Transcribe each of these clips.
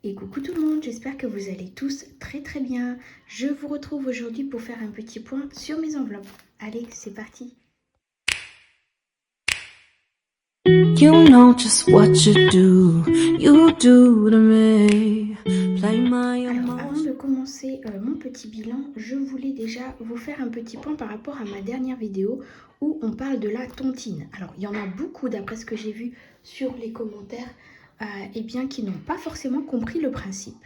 Et coucou tout le monde, j'espère que vous allez tous très bien. Je vous retrouve aujourd'hui pour faire un petit point sur mes enveloppes. Allez, c'est parti. You know just what you do to me. Play my Alors, avant emotions. de commencer mon petit bilan, je voulais déjà vous faire un petit point par rapport à ma dernière vidéo où on parle de la tontine. Alors, il y en a beaucoup d'après ce que j'ai vu sur les commentaires, qui n'ont pas forcément compris le principe.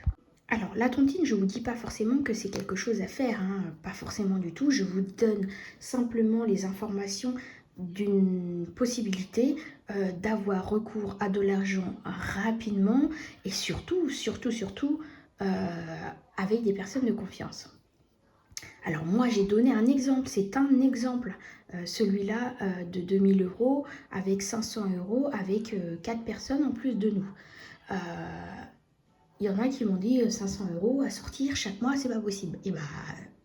Alors, la tontine, je ne vous dis pas forcément que c'est quelque chose à faire, hein, pas forcément du tout. Je vous donne simplement les informations d'une possibilité d'avoir recours à de l'argent rapidement et surtout, avec des personnes de confiance. Alors moi, j'ai donné un exemple, c'est un exemple, celui-là de 2000 € avec 500 €, avec 4 personnes en plus de nous. Il y en a qui m'ont dit 500 € à sortir chaque mois, c'est pas possible. Et bah,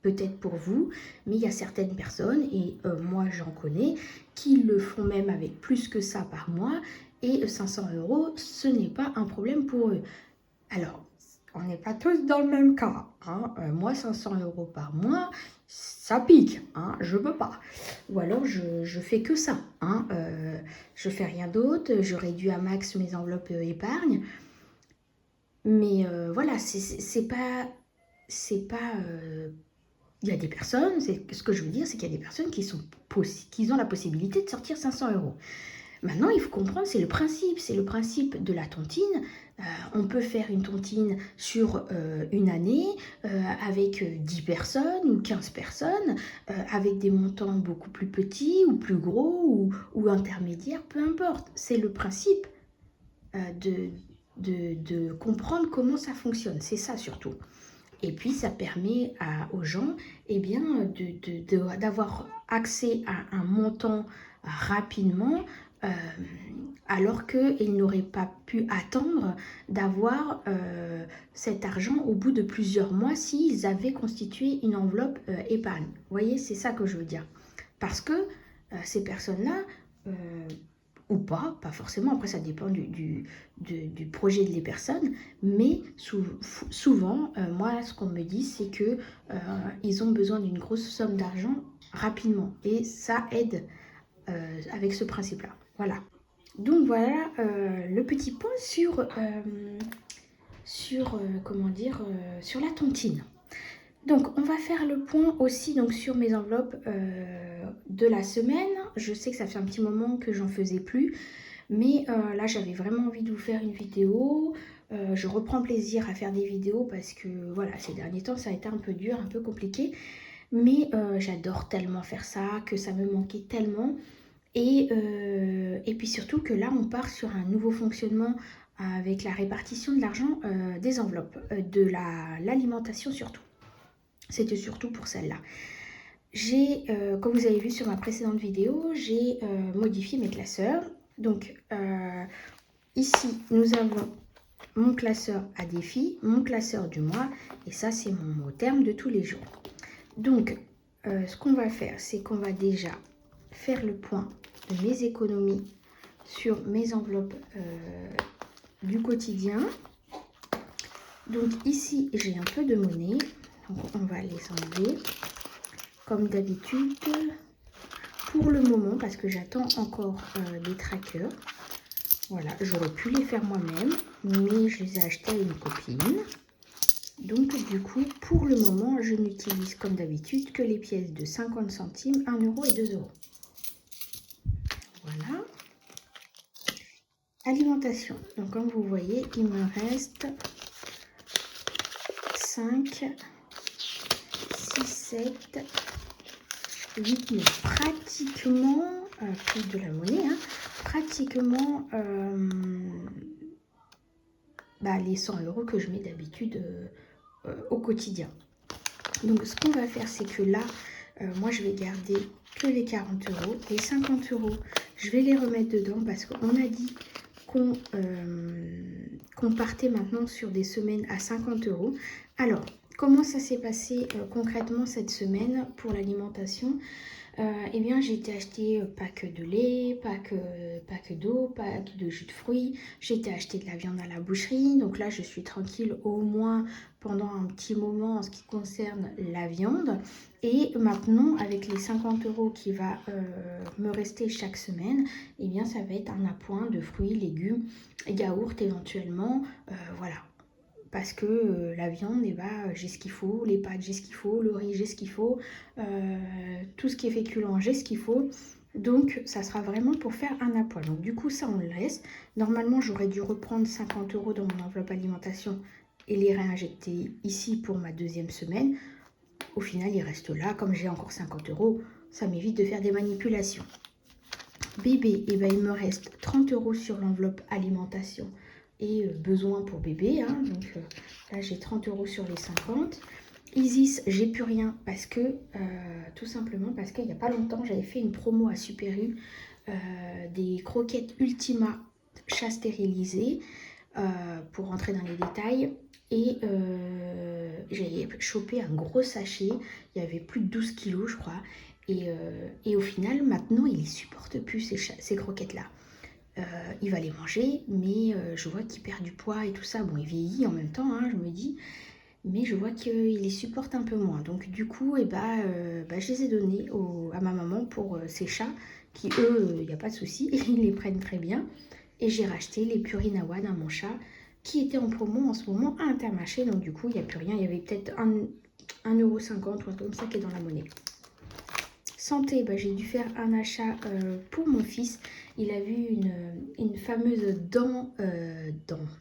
peut-être pour vous, mais il y a certaines personnes, et moi j'en connais, qui le font même avec plus que ça par mois, et 500 €, ce n'est pas un problème pour eux. Alors, on n'est pas tous dans le même cas, hein. Moi, 500 € par mois, ça pique, hein, je peux pas. Ou alors, je fais que ça, hein, je fais rien d'autre, je réduis à max mes enveloppes épargne. Mais voilà, c'est pas... Il y a des personnes, ce que je veux dire, c'est qu'il y a des personnes qui ont la possibilité de sortir 500 €. Maintenant, il faut comprendre, c'est le principe de la tontine. On peut faire une tontine sur une année avec 10 personnes ou 15 personnes, avec des montants beaucoup plus petits ou plus gros ou intermédiaires, peu importe. C'est le principe de comprendre comment ça fonctionne, c'est ça surtout. Et puis ça permet aux gens d'avoir accès à un montant rapidement, alors qu'ils n'auraient pas pu attendre d'avoir cet argent au bout de plusieurs mois s'ils avaient constitué une enveloppe épargne. Vous voyez, c'est ça que je veux dire. Parce que ces personnes-là, ou pas forcément, après ça dépend du projet des personnes, mais souvent, moi ce qu'on me dit c'est que ils ont besoin d'une grosse somme d'argent rapidement, et ça aide avec ce principe-là. Voilà. Donc voilà le petit point sur la tontine. Donc, on va faire le point aussi donc, sur mes enveloppes de la semaine. Je sais que ça fait un petit moment que j'en faisais plus, mais là, j'avais vraiment envie de vous faire une vidéo. Je reprends plaisir à faire des vidéos parce que, voilà, ces derniers temps, ça a été un peu dur, un peu compliqué. Mais j'adore tellement faire ça, que ça me manquait tellement. Et puis surtout que là, on part sur un nouveau fonctionnement avec la répartition de l'argent des enveloppes, de l'alimentation surtout. C'était surtout pour celle-là. J'ai, comme vous avez vu sur ma précédente vidéo, j'ai modifié mes classeurs. Donc ici, nous avons mon classeur à défi, mon classeur du mois, et ça c'est mon mot terme de tous les jours. Donc ce qu'on va faire, c'est qu'on va déjà faire le point de mes économies sur mes enveloppes du quotidien. Donc ici, j'ai un peu de monnaie. Donc on va les enlever comme d'habitude pour le moment parce que j'attends encore des trackers. Voilà, j'aurais pu les faire moi-même, mais je les ai achetés à une copine. Donc du coup, pour le moment, je n'utilise comme d'habitude que les pièces de 50 centimes, 1 € et 2 €. Voilà. Alimentation. Donc comme vous voyez, il me reste 5, 6, 7, 8, 9. Pratiquement, plus de la monnaie, hein, pratiquement les 100 € que je mets d'habitude au quotidien. Donc ce qu'on va faire, c'est que là, moi je vais garder que les 40 €. Les 50 €, je vais les remettre dedans parce qu'on a dit qu'on partait maintenant sur des semaines à 50 €. Alors, comment ça s'est passé concrètement cette semaine pour l'alimentation? Eh bien, j'ai été acheter pack de lait, pack d'eau, pack de jus de fruits. J'ai été acheter de la viande à la boucherie. Donc là, je suis tranquille au moins pendant un petit moment en ce qui concerne la viande. Et maintenant, avec les 50 € qui va me rester chaque semaine, eh bien, ça va être un appoint de fruits, légumes, yaourt éventuellement. Voilà. Parce que la viande, eh ben, j'ai ce qu'il faut, les pâtes, j'ai ce qu'il faut, le riz, j'ai ce qu'il faut, tout ce qui est féculent, j'ai ce qu'il faut. Donc, ça sera vraiment pour faire un appoint. Donc, du coup, ça, on le laisse. Normalement, j'aurais dû reprendre 50 € dans mon enveloppe alimentation et les réinjecter ici pour ma deuxième semaine. Au final, il reste là. Comme j'ai encore 50 €, ça m'évite de faire des manipulations. Bébé, eh ben, il me reste 30 € sur l'enveloppe alimentation et besoin pour bébé. Hein. Donc là, j'ai 30 € sur les 50. Isis, j'ai plus rien parce que, tout simplement parce qu'il n'y a pas longtemps, j'avais fait une promo à Super U, des croquettes Ultima chat stérilisées, pour rentrer dans les détails. Et j'ai chopé un gros sachet, il y avait plus de 12 kilos je crois. Et au final, maintenant, il ne supporte plus ces croquettes-là. Il va les manger, mais je vois qu'il perd du poids et tout ça. Bon, il vieillit en même temps, hein, je me dis, mais je vois qu'il les supporte un peu moins. Donc du coup, je les ai donnés à ma maman pour ces chats, qui eux, il n'y a pas de souci, ils les prennent très bien. Et j'ai racheté les Purina One à mon chat, qui était en promo en ce moment à Intermarché. Donc du coup, il n'y a plus rien. Il y avait peut-être 1,50 € ou un truc comme ça qui est dans la monnaie. Santé, j'ai dû faire un achat pour mon fils. Il a vu une fameuse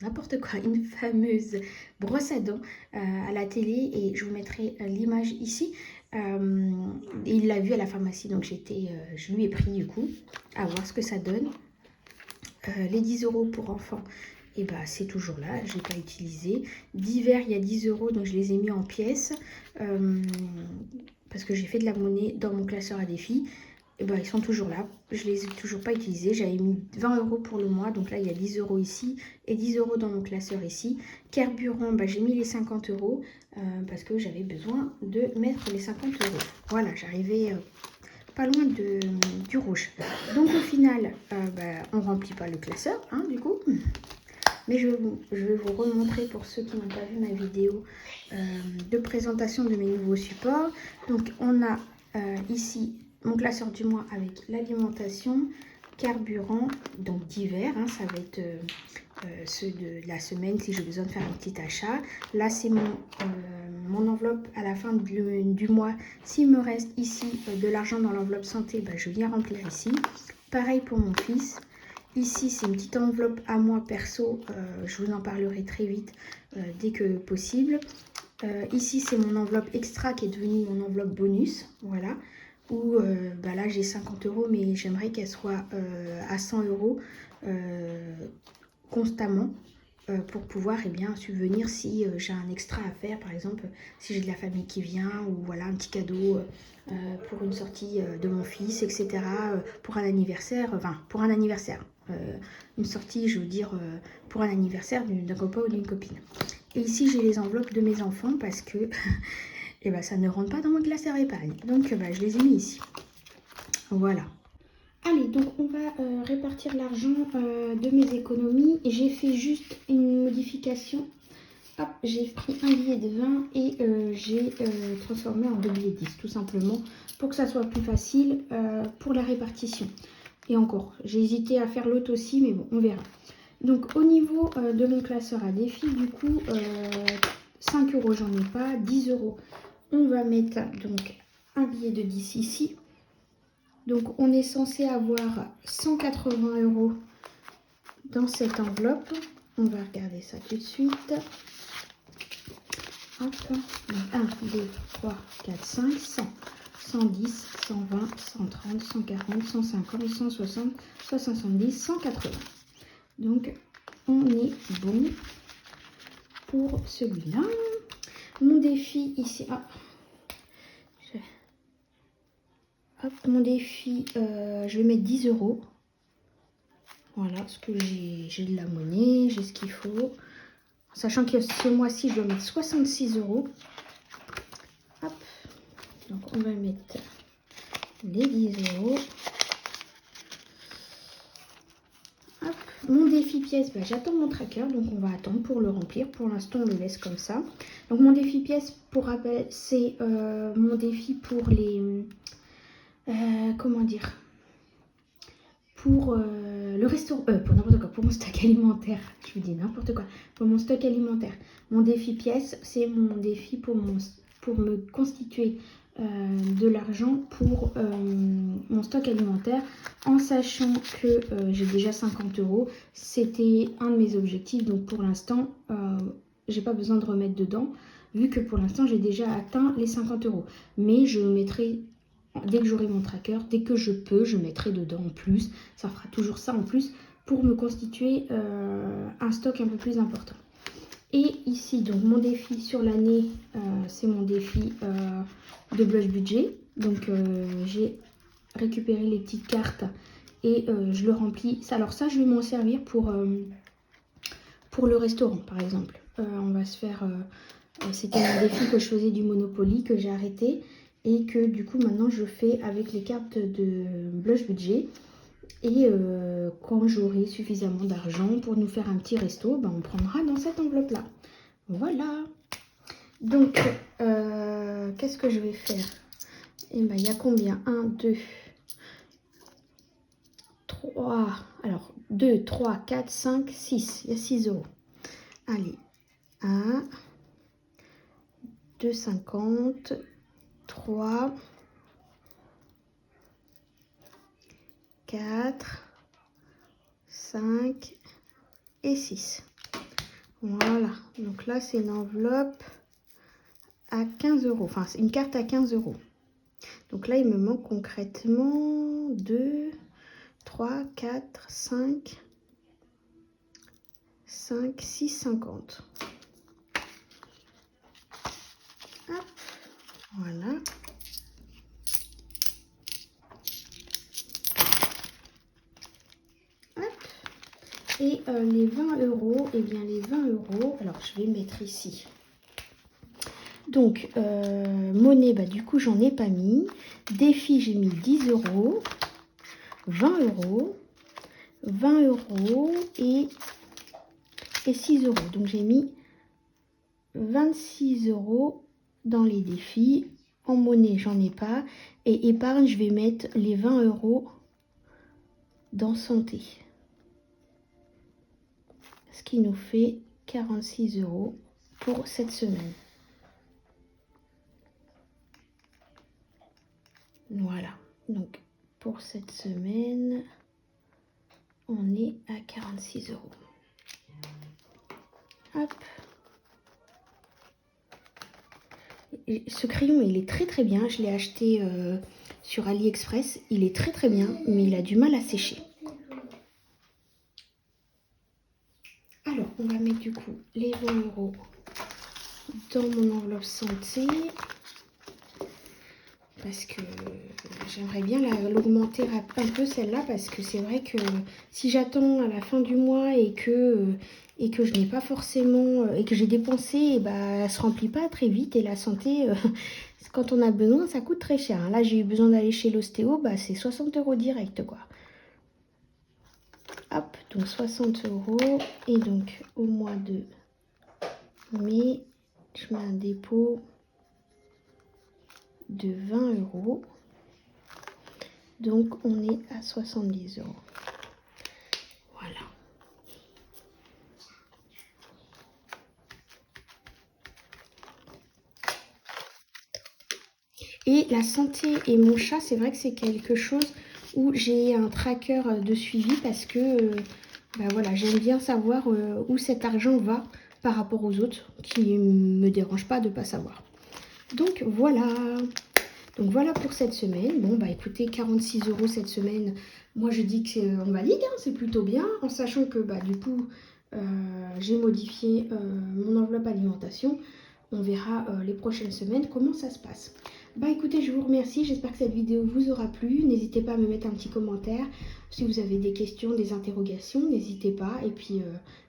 n'importe quoi, une fameuse brosse à dents à la télé, et je vous mettrai l'image ici. Il l'a vue à la pharmacie, donc je lui ai pris du coup, à voir ce que ça donne. Les 10 € pour enfants, et c'est toujours là, je n'ai pas utilisé. D'hiver, il y a 10 €, donc je les ai mis en pièces. Parce que j'ai fait de la monnaie dans mon classeur à défi. Et ils sont toujours là. Je les ai toujours pas utilisés. J'avais mis 20 € pour le mois. Donc là, il y a 10 € ici et 10 € dans mon classeur ici. Carburant, j'ai mis les 50 € parce que j'avais besoin de mettre les 50 €. Voilà, j'arrivais pas loin du rouge. Donc au final, on remplit pas le classeur, hein, du coup. Mais je vais vous remontrer pour ceux qui n'ont pas vu ma vidéo de présentation de mes nouveaux supports. Donc on a ici mon classeur du mois avec l'alimentation, carburant, donc d'hiver, hein, ça va être ceux de la semaine si j'ai besoin de faire un petit achat. Là c'est mon enveloppe à la fin du mois. S'il me reste ici de l'argent dans l'enveloppe santé, je viens remplir ici. Pareil pour mon fils. Ici, c'est une petite enveloppe à moi perso, je vous en parlerai très vite dès que possible. Ici, c'est mon enveloppe extra qui est devenue mon enveloppe bonus, voilà. Où là, j'ai 50 €, mais j'aimerais qu'elle soit à 100 € constamment pour pouvoir subvenir si j'ai un extra à faire. Par exemple, si j'ai de la famille qui vient, ou voilà, un petit cadeau pour une sortie de mon fils, etc. Pour un anniversaire, une sortie, je veux dire, pour un anniversaire d'un copain ou d'une copine. Et ici, j'ai les enveloppes de mes enfants parce que ça ne rentre pas dans mon classeur épargne. Donc, je les ai mis ici. Voilà. Allez, donc on va répartir l'argent de mes économies. J'ai fait juste une modification. Hop, j'ai pris un billet de 20 et j'ai transformé en 2 billets de 10, tout simplement, pour que ça soit plus facile pour la répartition. Et encore, j'ai hésité à faire l'autre aussi, mais bon, on verra. Donc au niveau de mon classeur à défi, du coup, 5 € j'en ai pas, 10 €. On va mettre donc un billet de 10 ici. Donc on est censé avoir 180 € dans cette enveloppe. On va regarder ça tout de suite. Hop. 1, 2, 3, 4, 5, 100, 110, 120, 130, 140, 150, 160, 170, 180. Donc on est bon pour celui-là. Mon défi ici. Mon défi, je vais mettre 10 €. Voilà, parce que j'ai de la monnaie, j'ai ce qu'il faut. Sachant que ce mois-ci, je dois mettre 66 €. Donc on va mettre les 10 euros. Hop. Mon défi pièce, j'attends mon tracker, donc on va attendre pour le remplir. Pour l'instant, on le laisse comme ça. Donc mon défi pièce, pour rappel, c'est mon défi pour les... comment dire, pour le restaurant, pour n'importe quoi, pour mon stock alimentaire, je vous dis n'importe quoi, pour mon stock alimentaire. Mon défi pièce, c'est mon défi pour me constituer de l'argent pour mon stock alimentaire, en sachant que j'ai déjà 50 euros. C'était un de mes objectifs, donc pour l'instant, j'ai pas besoin de remettre dedans, vu que pour l'instant, j'ai déjà atteint les 50 euros. Mais je mettrai... Dès que j'aurai mon tracker, dès que je peux, je mettrai dedans en plus. Ça fera toujours ça en plus pour me constituer un stock un peu plus important. Et ici, donc mon défi sur l'année, c'est mon défi de blush budget. Donc j'ai récupéré les petites cartes et je le remplis. Alors ça, je vais m'en servir pour le restaurant, par exemple. On va se faire... c'était un défi que je faisais du Monopoly, que j'ai arrêté. Et que du coup maintenant je fais avec les cartes de blush budget. Et quand j'aurai suffisamment d'argent pour nous faire un petit resto, on prendra dans cette enveloppe là. Voilà. Donc qu'est-ce que je vais faire? Et il y a combien? 1, 2, 3. Alors 2, 3, 4, 5, 6. Il y a 6 euros. Allez. 1, 2,50. 3, 4, 5 et 6. Voilà. Donc là, c'est une enveloppe à 15 euros. Enfin, c'est une carte à 15 euros. Donc là, il me manque concrètement 2, 3, 4, 5, 6, 50. Hop. Voilà. Hop. Et les 20 euros, eh bien les 20 euros, alors je vais mettre ici. Donc, monnaie, du coup, j'en ai pas mis. Défi, j'ai mis 10 euros, 20 euros, 20 euros et 6 euros. Donc, j'ai mis 26 euros dans les défis. En monnaie, j'en ai pas. Et épargne, je vais mettre les 20 euros dans santé. Ce qui nous fait 46 euros pour cette semaine. Voilà. Donc, pour cette semaine, on est à 46 euros. Hop. Et ce crayon, il est très très bien. Je l'ai acheté sur AliExpress. Il est très très bien, mais il a du mal à sécher. Alors, on va mettre du coup les 20 euros dans mon enveloppe santé. Parce que j'aimerais bien l'augmenter un peu celle-là. Parce que c'est vrai que si j'attends à la fin du mois et que je n'ai pas forcément... et que j'ai dépensé, elle se remplit pas très vite. Et la santé, quand on a besoin, ça coûte très cher. Là, j'ai eu besoin d'aller chez l'ostéo, c'est 60 euros direct, quoi. Hop, donc 60 euros. Et donc, au mois de mai, je mets un dépôt de 20 euros. Donc, on est à 70 euros. Voilà. Et la santé et mon chat, c'est vrai que c'est quelque chose où j'ai un tracker de suivi parce que voilà, j'aime bien savoir où cet argent va par rapport aux autres, qui ne me dérange pas de ne pas savoir. Donc voilà. Donc voilà pour cette semaine. Bon, écoutez, 46 euros cette semaine. Moi, je dis que c'est en valide, hein, c'est plutôt bien. En sachant que du coup, j'ai modifié mon enveloppe alimentation. On verra les prochaines semaines comment ça se passe. Écoutez, je vous remercie. J'espère que cette vidéo vous aura plu. N'hésitez pas à me mettre un petit commentaire. Si vous avez des questions, des interrogations, n'hésitez pas. Et puis,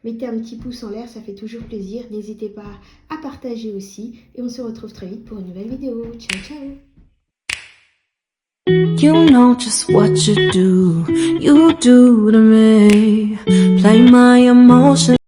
mettez un petit pouce en l'air, ça fait toujours plaisir. N'hésitez pas à partager aussi. Et on se retrouve très vite pour une nouvelle vidéo. Ciao, ciao! You know just what you do to me. Play my emotions.